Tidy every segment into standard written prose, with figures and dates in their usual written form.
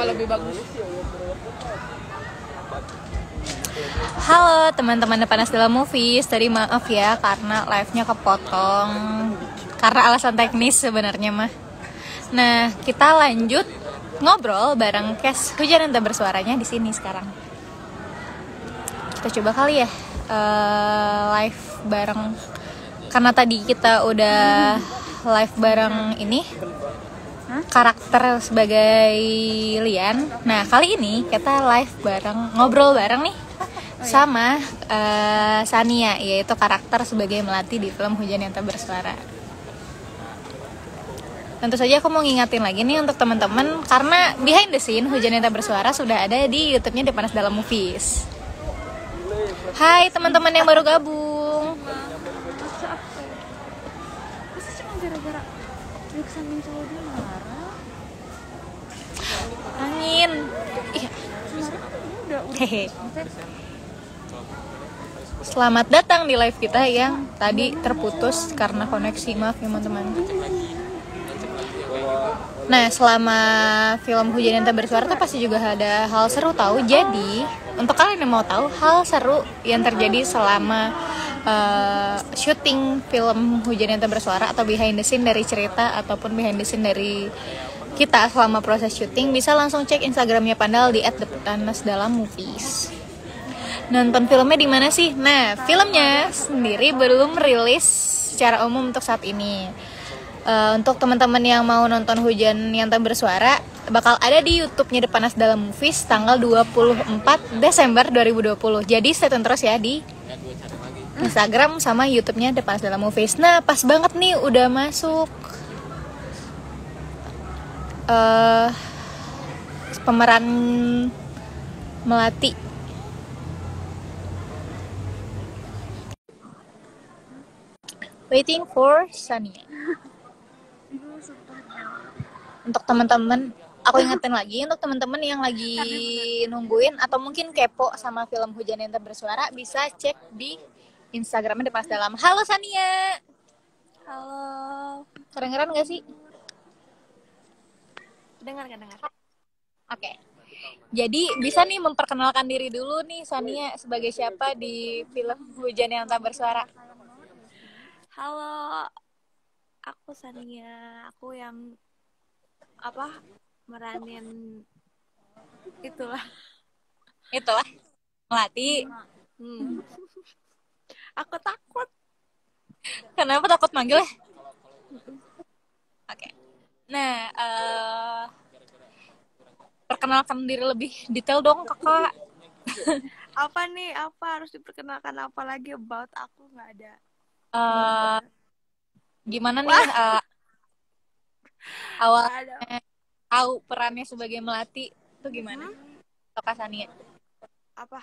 lebih bagus. Halo teman-teman Panas Dalam Movies. Tadi maaf ya karena live-nya kepotong karena alasan teknis sebenarnya mah. Nah, kita lanjut ngobrol bareng Kes Hujan yang Tak Bersuaranya di sini sekarang. Kita coba kali ya live bareng, karena tadi kita udah live bareng ini karakter sebagai Lian. Nah, kali ini kita live bareng, ngobrol bareng nih sama Sania, yaitu karakter sebagai Melati di film Hujan yang Tak Bersuara. Tentu saja aku mau ngingatin lagi nih untuk teman-teman, karena behind the scene Hujan yang Tak Bersuara sudah ada di YouTube-nya Depanas Dalam Movies. Hai teman-teman yang baru gabung. Masa cuma gara-gara Yuk samping cowok dia marah? Angin. Iya. Udah. Hehe. Selamat datang di live kita yang tadi terputus karena koneksi, maaf ya teman-teman. Nah, selama film Hujan yang Tak Bersuara tuh pasti juga ada hal seru tahu. Jadi, untuk kalian yang mau tahu hal seru yang terjadi selama syuting film Hujan yang Tak Bersuara atau behind the scene dari cerita ataupun behind the scene dari kita selama proses syuting, bisa langsung cek Instagramnya Pandal di @depanasdalammovies. Nonton filmnya di mana sih? Nah, filmnya sendiri belum rilis secara umum untuk saat ini. Untuk teman-teman yang mau nonton Hujan yang Tak Bersuara, bakal ada di YouTube-nya Depanas Dalam Movies tanggal 24 Desember 2020. Jadi stay tune terus ya di Instagram sama YouTube-nya Depanas Dalam Movies. Nah, pas banget nih udah masuk pemeran Melati. Waiting for Sania. Untuk teman-teman, aku ingetin lagi untuk teman-teman yang lagi nungguin atau mungkin kepo sama film Hujan yang Tak Bersuara, bisa cek di Instagramnya Depanas Dalam. Halo Sania. Halo. Kedengeran nggak sih? Dengar. Oke. Jadi bisa nih memperkenalkan diri dulu nih Sania sebagai siapa di film Hujan yang Tak Bersuara. Halo. Aku Sania. Aku yang meranin itulah Melati. Aku takut. Kenapa takut manggil ya? Oke. Nah, perkenalkan diri lebih detail dong kakak. Apa nih? Apa harus diperkenalkan apa lagi about aku? Nggak ada. Gimana nih awalnya tahu perannya sebagai Melati itu gimana? Kakak Sania. Apa?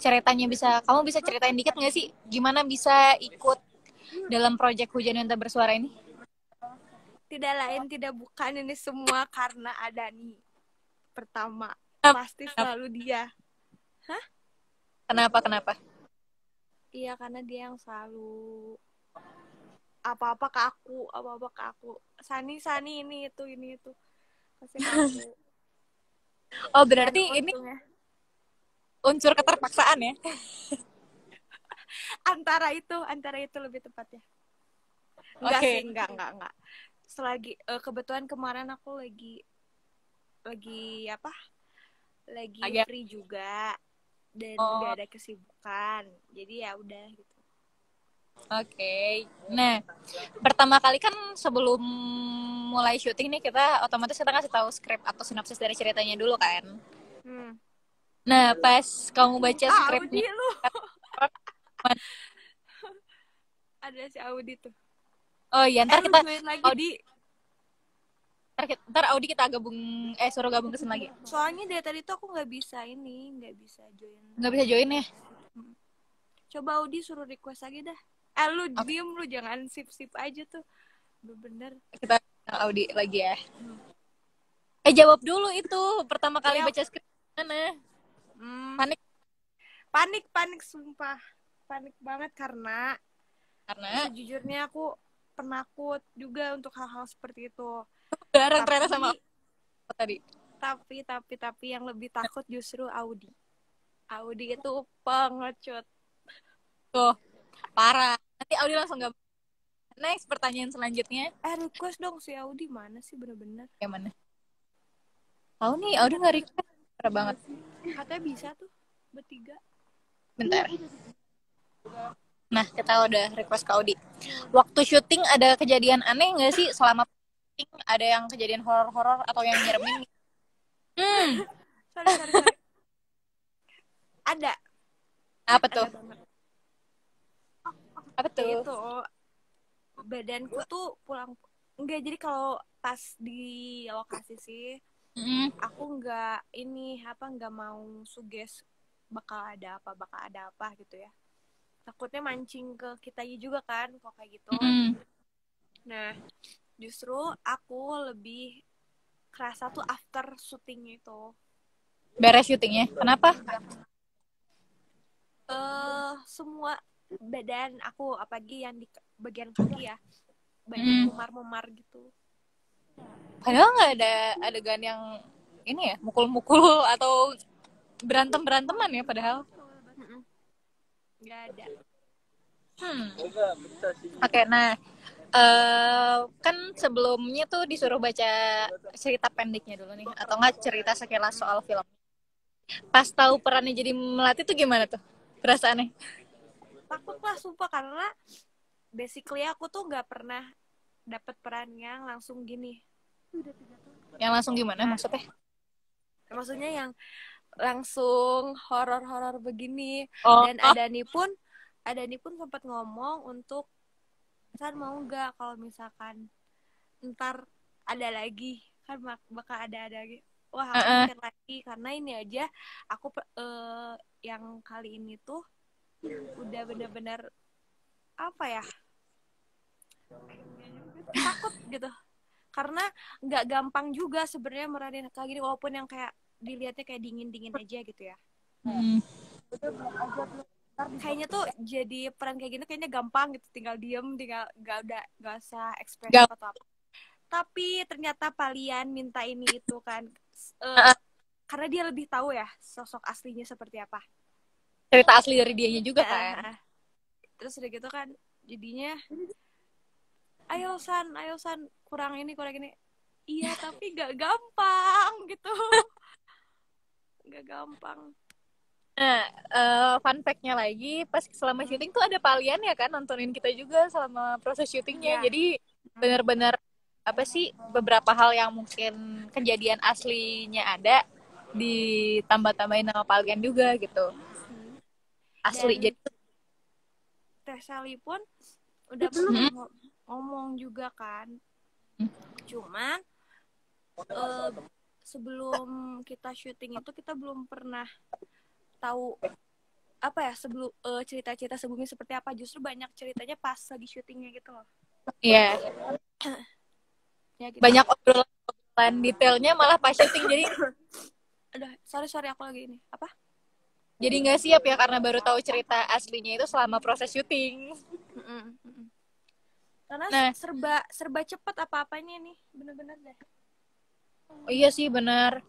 Ceritanya kamu bisa ceritain dikit nggak sih gimana bisa ikut dalam proyek Hujan yang Tak Bersuara ini? Tidak lain tidak bukan, ini semua karena ada nih. Pertama, pasti selalu dia. Hah? Kenapa? Iya, karena dia yang selalu apa-apa ke aku. Sani ini itu pasti ke aku. Oh, berarti ini unsur keterpaksaan ya? Antara itu lebih tepatnya. Enggak sih, enggak. Selagi kebetulan kemarin aku lagi free juga dan nggak ada kesibukan, jadi ya udah gitu. Oke. Nah, pertama kali kan sebelum mulai syuting nih kita otomatis kita kasih tahu skrip atau sinopsis dari ceritanya dulu kan. Nah, pas kamu baca skripnya, Audi lu. Ada si Audi tuh. Oh iya, ntar kita lagi ntar Audi kita suruh gabung ke sini lagi. Soalnya dari tadi tuh aku nggak bisa join. Nggak bisa join ya? Coba Audi suruh request lagi dah. Lu diem, lu jangan sip aja tuh. Bener. Kita Audi lagi ya. Jawab dulu itu pertama kali baca skrip mana? Panik sumpah. Panik banget karena sejujurnya aku penakut juga untuk hal-hal seperti itu. bareng ternyata sama apa tadi. Tapi yang lebih takut justru Audi. Audi itu pengecut. Tuh, parah. Nanti Audi langsung gak. Next, pertanyaan selanjutnya. Request dong si Audi mana sih bener-bener. Yang mana? Tahu nih, Audi gak request. Parah banget. Katanya bisa tuh, bertiga. Bentar. Nah, kita udah request ke Audi. Waktu syuting ada kejadian aneh gak sih? Selama syuting ada yang kejadian horor-horor atau yang nyeremin? Sorry. Ada. Apa tuh? Ada banget. Apa tuh? Itu badanku tuh pulang. Enggak, jadi kalau pas di lokasi sih, aku nggak mau suges bakal ada apa gitu ya. Takutnya mancing ke kitanya juga kan kok kayak gitu. Nah, justru aku lebih kerasa tuh after syutingnya itu. Beres syutingnya, kenapa? Semua badan aku, apalagi yang di bagian kaki ya, banyak memar-memar gitu. Padahal nggak ada adegan yang ini ya, mukul-mukul atau berantem-beranteman ya padahal. Nggak ada. Oke, nah kan sebelumnya tuh disuruh baca cerita pendeknya dulu nih, atau nggak cerita sekilas soal film. Pas tahu perannya jadi Melati tuh gimana tuh perasaannya? Takut lah sumpah, karena basically aku tuh nggak pernah dapet peran yang langsung gini. Yang langsung gimana maksudnya? Maksudnya yang langsung horor-horor begini. Dan Adani pun sempat ngomong untuk San mau nggak kalau misalkan ntar ada lagi, kan bakal ada lagi. Wah, aku mikir lagi karena ini aja aku yang kali ini tuh udah bener-bener apa ya, takut gitu, karena nggak gampang juga sebenarnya meranin kayak gini, walaupun yang kayak dilihatnya kayak dingin aja gitu ya. Kayaknya tuh jadi peran kayak gini kayaknya gampang gitu, tinggal diem, tinggal gak usah ekspresi atau apa. Tapi ternyata Palian minta ini itu kan, karena dia lebih tahu ya sosok aslinya seperti apa, cerita asli dari dianya juga kan. Terus udah gitu kan jadinya ayo San kurang ini. Iya tapi gak gampang gitu. Gak gampang. Nah, fun fact-nya lagi, pas selama syuting tuh ada Palian ya kan, nontonin kita juga selama proses syutingnya. Jadi benar-benar apa sih, beberapa hal yang mungkin kejadian aslinya ada ditambah-tambahin nama Palian juga gitu. Asli. Dan jadi Teh Sally pun udah pernah ngomong juga kan. Cuman sebelum kita syuting itu kita belum pernah tahu apa ya sebelum cerita-cerita sebelumnya seperti apa. Justru banyak ceritanya pas lagi syutingnya gitu loh. Iya. Ya, gitu. Banyak obrolan detailnya malah pas syuting. Jadi aduh, sorry aku lagi ini apa? Jadi nggak siap ya karena baru tahu cerita aslinya itu selama proses syuting. Karena serba cepet apa-apanya nih, bener-bener deh. Oh iya sih benar.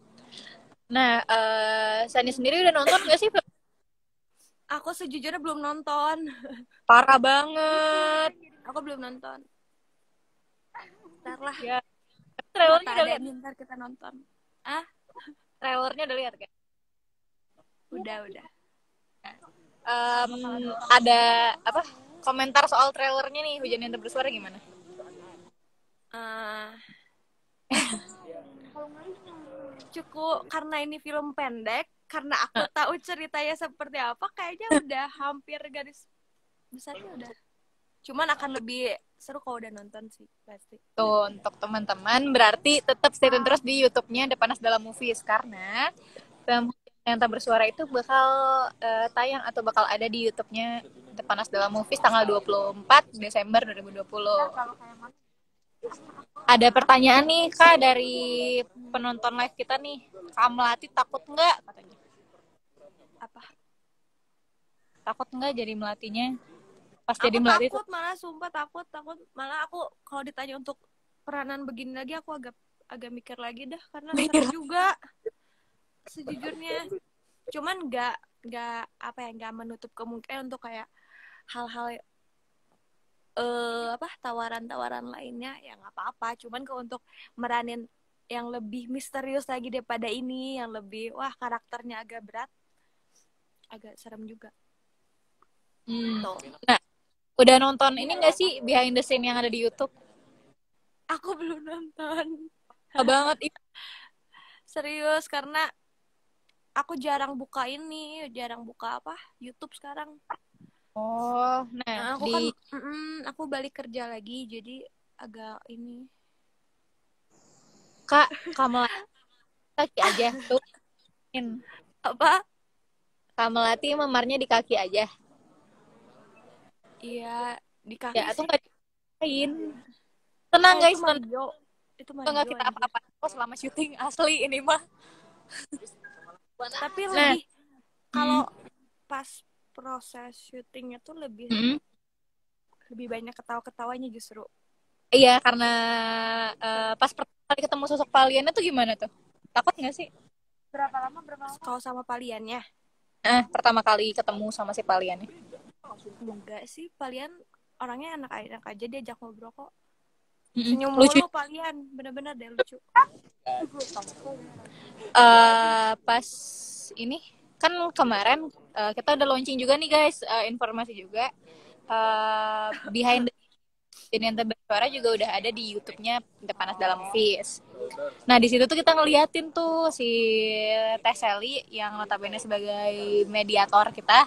Nah, Sani sendiri udah nonton nggak sih? Aku sejujurnya belum nonton. Parah banget. Aku belum nonton. Ntar lah. Ya. Trailernya udah lihat. Ntar kita nonton. Trailernya udah lihat kan? Udah. Ada apa? Komentar soal trailernya nih, Hujan yang Tak Bersuara gimana? Cukup karena ini film pendek, karena aku tahu ceritanya seperti apa, kayaknya udah hampir garis besarnya udah. Cuman akan lebih seru kalau udah nonton sih pasti. Tuh, untuk teman-teman berarti tetap stay tune terus di YouTube-nya The Panas Dalam Movies, karena film yang Tak Bersuara itu bakal tayang atau bakal ada di YouTube-nya The Panas Dalam Movies tanggal 24 Desember 2020. Ada pertanyaan nih Kak dari penonton live kita nih. Kak Melati takut nggak katanya? Apa? Takut nggak jadi Melatinya? Pas aku jadi Melati takut, malah sumpah takut. Malah aku kalau ditanya untuk peranan begini lagi aku agak agak mikir lagi dah karena serem juga sejujurnya. Cuman nggak apa ya, nggak menutup kemungkinan untuk kayak hal-hal tawaran-tawaran lainnya ya nggak apa-apa. Cuman kalau untuk meranin yang lebih misterius lagi daripada ini, yang lebih wah karakternya agak berat, agak serem juga. Tuh. Nah, udah nonton ini nggak sih behind the scene yang ada di YouTube? Aku belum nonton. Banget itu. Serius, karena aku jarang buka YouTube sekarang. Oh, nah Aku kan aku balik kerja lagi, jadi agak ini. Kak, kaki aja tuh. Apa? Melati memarnya di kaki aja. Iya, di kaki Ya, atau sih. nggak dipain. Tenang guys, Itu nggak kita apa-apa selama syuting asli ini mah. Tapi lebih kalau pas proses syutingnya tuh lebih banyak ketawa-ketawanya justru. Iya, karena pas pertama kali ketemu sosok Paliannya tuh gimana tuh? Takut nggak sih? Berapa lama? Kalau sama Paliannya? Pertama kali ketemu sama si Paliannya. Enggak sih, Palian orangnya enak aja, diajak ngobrol kok. Senyum lucu. Palian, bener-bener deh lucu. Pas ini kan kemarin kita udah launching juga nih guys, informasi juga behind the Jadian Bersuara juga udah ada di YouTube-nya The Panas Dalam Fis. Nah di situ tuh kita ngeliatin tuh si Teh Sally yang notabene sebagai mediator kita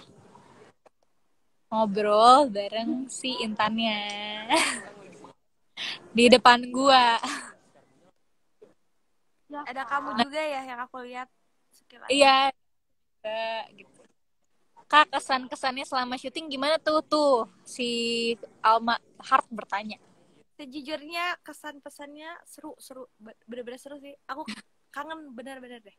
ngobrol bareng si Intannya di depan gua. Ada kamu juga ya yang aku lihat sekilas. Iya, gitu. Kak, kesan-kesannya selama syuting gimana tuh si Alma Hart bertanya. Sejujurnya kesan-pesannya seru, bener-bener seru sih. Aku kangen bener-bener deh.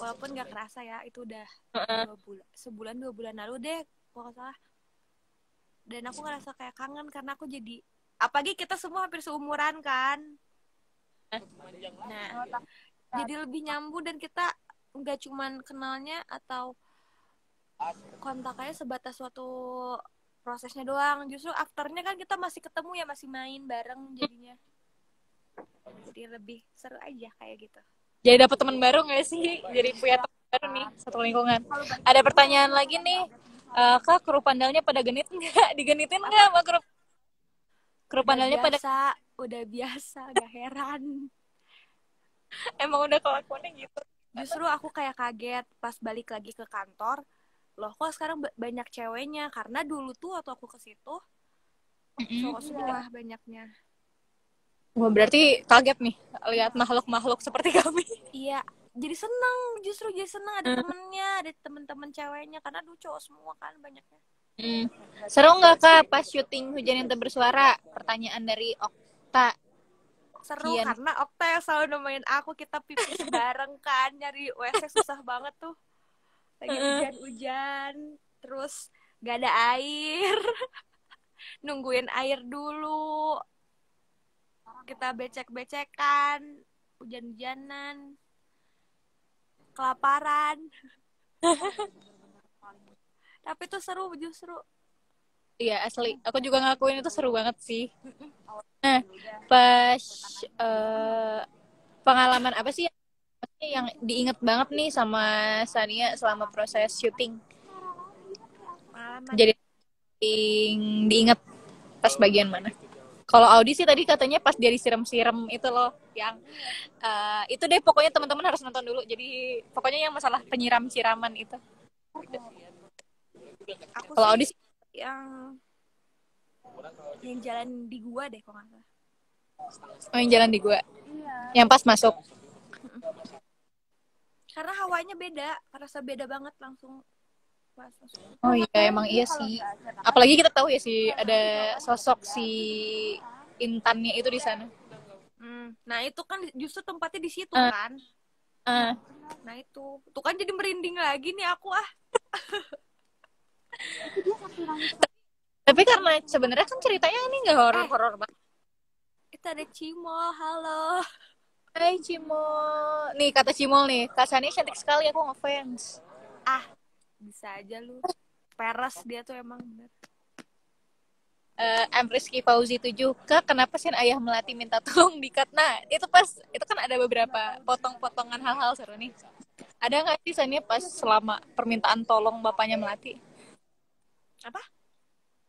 Walaupun gak kerasa ya, itu udah 2 bulan lalu deh kalau gak salah. Dan aku ngerasa kayak kangen karena aku jadi, apalagi kita semua hampir seumuran kan. Nah, jadi lebih nyambung dan kita gak cuman kenalnya atau kontaknya sebatas suatu prosesnya doang. Justru afternya kan kita masih ketemu ya, masih main bareng jadinya. Jadi lebih seru aja kayak gitu. Jadi dapat teman baru nggak sih? Jadi punya teman baru nih, satu lingkungan. Ada pertanyaan lagi nih, Kak, kru pandalnya pada genit nggak? Digenitin nggak sama kru pandalnya pada? Udah biasa, gak heran. Emang udah kelakuannya gitu. Justru aku kayak kaget pas balik lagi ke kantor. Loh kok sekarang banyak ceweknya? Karena dulu tuh waktu aku ke situ cowok semua banyaknya. Wah, berarti kaget nih lihat makhluk-makhluk seperti kami. Iya, jadi seneng ada temennya, ada temen-temen ceweknya karena dulu cowok semua kan banyaknya. Seru nggak Kak pas syuting Hujan yang Tak Bersuara? Pertanyaan dari Okta. Seru karena Okta yang selalu nemenin aku, kita pipis bareng kan, nyari WC susah banget tuh. Lagi hujan-hujan, terus gak ada air. Nungguin air dulu. Kita becek-becekan, hujan-hujanan, kelaparan. Tapi itu seru justru. Iya asli, aku juga ngakuin itu seru banget sih. Nah, pas pengalaman apa sih yang diinget banget nih sama Sania selama proses syuting? Jadi diinget pas bagian mana? Kalau audisi tadi katanya pas dia disiram-siram itu loh, yang itu deh pokoknya teman-teman harus nonton dulu. Jadi pokoknya yang masalah penyiram-siraman itu. Aku kalau audisi yang jalan di gua deh kok nggak salah. Oh, yang jalan di gua. Yang pas masuk. Karena hawanya beda, rasa beda banget langsung pas masuk. Oh iya, emang iya sih. Apalagi kita tahu ya sih ada sosok si Intannya itu di sana. Nah itu kan justru tempatnya di situ kan. Nah itu, tuh kan jadi merinding lagi nih aku Tapi karena sebenarnya kan ceritanya ini nggak horor banget. Kita ada Cimol, halo. Hai Cimol. Nih kata Cimol nih, Kak Sani cantik sekali, aku ngefans. Ah, bisa aja lu. Peres dia tuh emang bener. I'm Rizky Fauzi 7. Kak, kenapa sih ayah Melati minta tolong dikat? Nah, itu kan ada beberapa potong-potongan hal-hal seru nih. Ada nggak sih Sani pas selama permintaan tolong bapaknya Melati? Apa?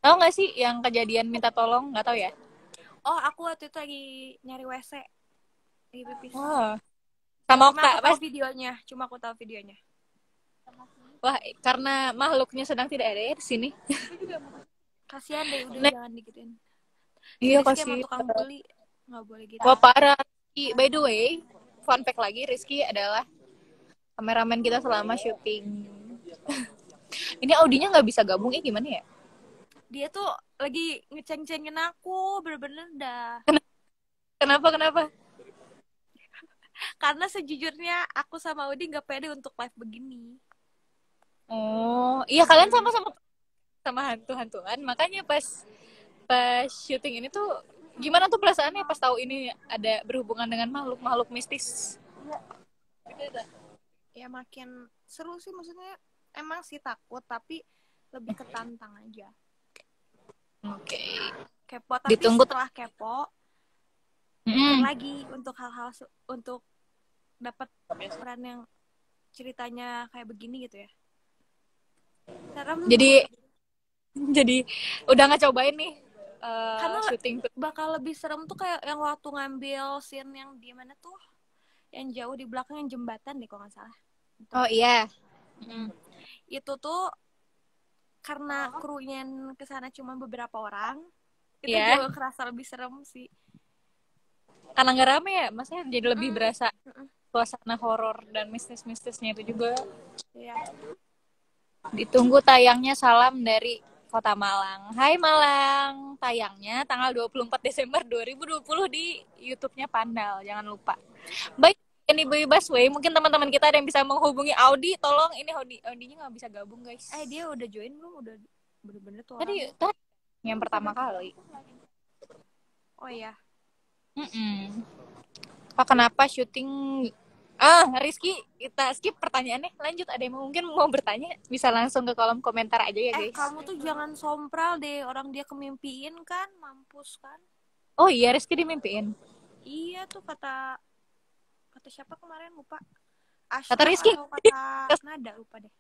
Tahu nggak sih yang kejadian minta tolong? Nggak tahu ya? Oh, aku waktu itu lagi nyari WC. Lagi pipis. Wah, sama Cuma aku Kak tahu pas. videonya. Wah, karena makhluknya sedang tidak ada ya di sini. Kasihan deh, udah Nah, jangan digituin. Si iya Rizky emang kasih. tukang bully. Nggak boleh gitu. Wah, parah. By the way, fun fact lagi, Rizky adalah kameramen kita selama syuting. Ini audinya nggak bisa gabung ya, gimana ya? Dia tuh lagi ngeceng-cengin aku. Bener-bener dah. Kenapa? Karena sejujurnya aku sama Udi nggak pede untuk live begini. Oh, iya kalian sama-sama sama hantu-hantuan, makanya pas pas syuting ini tuh gimana tuh perasaannya pas tahu ini ada berhubungan dengan makhluk-makhluk mistis? Ya makin seru sih, maksudnya emang sih takut, tapi lebih ketantang aja. Oke. Kepo, tapi Ditunggu. setelah kepo mikir Mm. lagi untuk hal-hal untuk dapat peran yang ceritanya kayak begini gitu ya. Serem. Jadi udah nggak cobain nih Karena syuting tuh. bakal lebih serem tuh kayak yang waktu ngambil scene yang di mana tuh, yang jauh di belakang, yang jembatan deh kalau nggak salah. Oh iya. Itu tuh karena krunya kesana cuma beberapa orang, itu Ya, jauh kerasa lebih serem sih. karena nggak rame ya, maksudnya jadi lebih berasa suasana horor dan mistis-mistisnya itu juga. Iya. Ditunggu tayangnya Salam dari Kota Malang. Hai Malang, tayangnya tanggal 24 Desember 2020 di YouTube-nya Pandal, jangan lupa. Baik, ini Boy Busway, mungkin teman-teman kita ada yang bisa menghubungi Audi, tolong ini Audinya nggak bisa gabung guys. Dia udah join belum? Udah bener-bener tuh Tadi orang. yang pertama kali. Oh iya. Pak, kenapa syuting Rizky, kita skip pertanyaannya. Lanjut, ada yang mungkin mau bertanya, bisa langsung ke kolom komentar aja ya guys. Kamu tuh jangan sompral deh, orang dia kemimpiin kan, mampus kan. Oh iya, Rizky dimimpiin. Iya tuh, kata siapa kemarin, lupa. Kata Ashraf Rizky. atau kata Nada, lupa deh.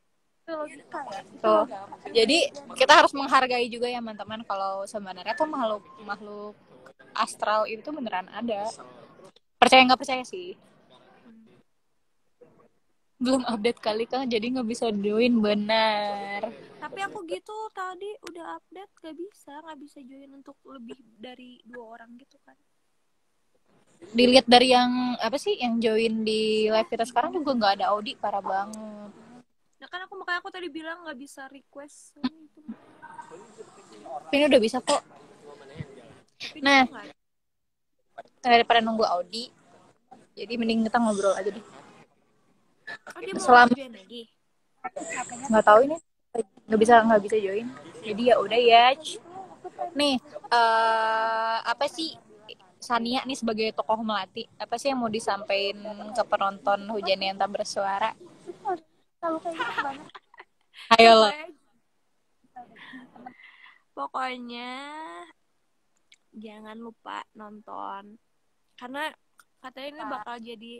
Tuh. Jadi kita harus menghargai juga ya teman-teman, kalau sebenarnya tuh makhluk astral itu beneran ada. Percaya nggak percaya sih. Belum update kali kan, jadi nggak bisa join, benar. Tapi aku gitu tadi udah update, nggak bisa join untuk lebih dari 2 orang gitu kan. Dilihat dari yang apa sih yang join di live kita sekarang juga nggak ada Audi, parah banget. Nah kan makanya aku tadi bilang nggak bisa request itu. Ini udah bisa kok. Tapi Nah, daripada nunggu Audi, jadi mending kita ngobrol aja deh. Dia mau Selama join lagi. nggak tahu ini nggak bisa join, jadi ya udah ya. Nih apa sih Sania nih sebagai tokoh Melati, apa sih yang mau disampaikan ke penonton Hujan yang Tak Bersuara? Ayo lo. Pokoknya jangan lupa nonton, karena katanya ini bakal jadi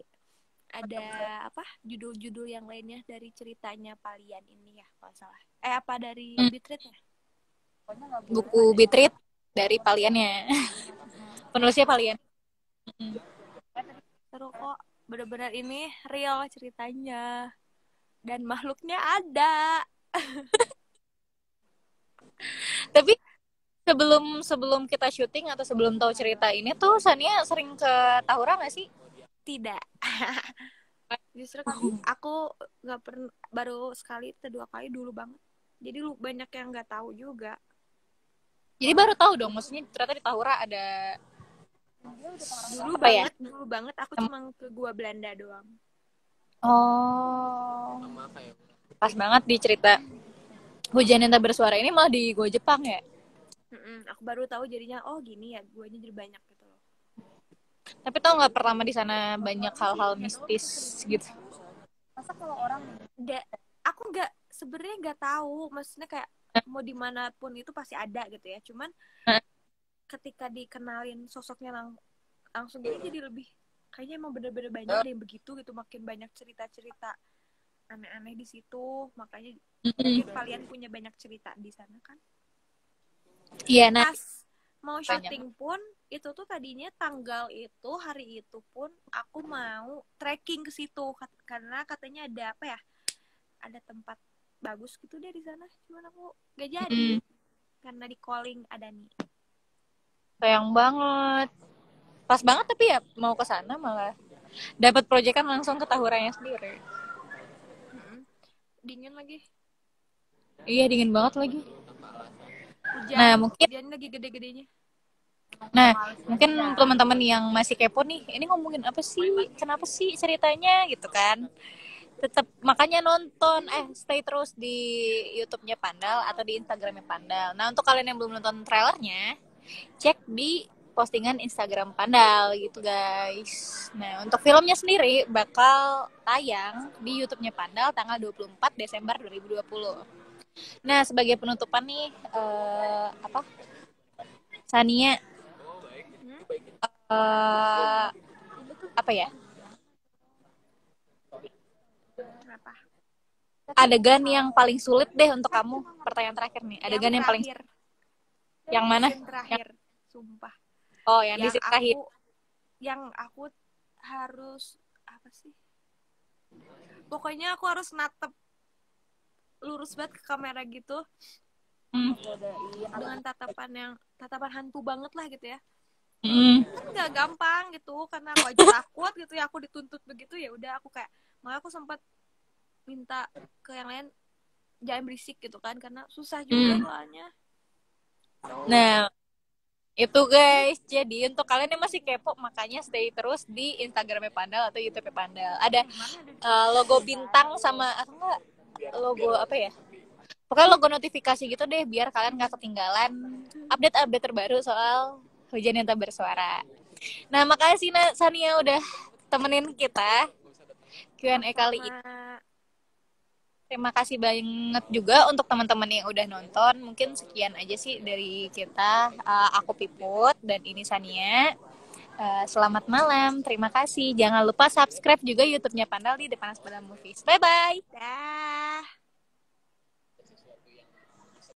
ada judul-judul yang lainnya dari ceritanya Palian ini ya, kalau salah. Dari Beatrice ya? Buku Beatrice dari Paliannya. Penulisnya Palian. Seru kok, bener-bener ini real ceritanya dan makhluknya ada. Tapi sebelum kita syuting atau sebelum tahu cerita ini tuh Sania sering ke Tahura nggak sih? Tidak. Justru aku nggak pernah, baru sekali atau 2 kali dulu banget. Jadi banyak yang nggak tahu juga. Jadi baru tahu dong, maksudnya ternyata di Tahura ada. Dulu banget aku cuma ke Gua Belanda doang. Oh, pas banget di cerita Hujan yang Tak Bersuara ini malah di Gua Jepang ya. Aku baru tahu jadinya, oh gini ya, guanya jadi banyak gitu loh. Tapi tau nggak, pertama di sana banyak hal-hal mistis gitu. Masa kalau orang nggak, aku nggak, sebenarnya nggak tahu, maksudnya kayak mau dimanapun itu pasti ada gitu ya, cuman ketika dikenalin sosoknya langsung gini jadi lebih kayaknya emang bener-bener banyak deh yang begitu gitu, makin banyak cerita-cerita aneh-aneh di situ, makanya mungkin kalian punya banyak cerita di sana kan. Iya, nah Pas mau syuting pun itu tuh tadinya tanggal itu, hari itu pun aku mau trekking ke situ karena katanya ada apa ya, ada tempat bagus gitu deh di sana, cuman aku gak jadi karena di calling ada nih. sayang banget. Pas banget tapi ya mau ke sana malah dapat proyekan langsung ke Tahuranya sendiri. Dingin lagi, Iya, dingin banget lagi. hujan Mungkin lagi gede-gedenya. mungkin teman-teman yang masih kepo nih, ini ngomongin apa sih? Kenapa sih ceritanya gitu kan? Tetap makanya nonton, stay terus di YouTube-nya Pandal atau di Instagram-nya Pandal. Nah, untuk kalian yang belum nonton trailernya, cek di postingan Instagram Pandal gitu guys. Nah, untuk filmnya sendiri bakal tayang di YouTube-nya Pandal tanggal 24 Desember 2020. Nah, sebagai penutupan nih, apa? Sania, apa ya? Kenapa? Adegan yang paling sulit deh untuk kamu. Pertanyaan terakhir nih. Adegan yang paling terakhir, yang mana? scene terakhir, sumpah. Oh, yang di Yang scene terakhir. aku harus apa sih? Pokoknya aku harus natep lurus banget ke kamera gitu, dengan tatapan hantu banget lah gitu ya. Kan nggak gampang gitu, karena aku aja takut gitu ya, aku dituntut begitu, ya udah aku kayak, makanya aku sempat minta ke yang lain jangan berisik gitu kan, karena susah juga soalnya. Nah, itu guys. Jadi untuk kalian yang masih kepo, makanya stay terus di Instagramnya Pandal atau YouTube Pandal. Ada logo bintang sama atau enggak logo apa ya? Pokoknya logo notifikasi gitu deh, biar kalian nggak ketinggalan update-update terbaru soal Hujan yang Tak Bersuara. Nah, makasih Sania udah temenin kita Q&A kali ini. Terima kasih banget juga untuk teman-teman yang udah nonton. Mungkin sekian aja sih dari kita. Aku Piput dan ini Sania. Selamat malam, terima kasih. Jangan lupa subscribe juga YouTube-nya Pandal di Depanas Pada Movies. Bye-bye. Dah.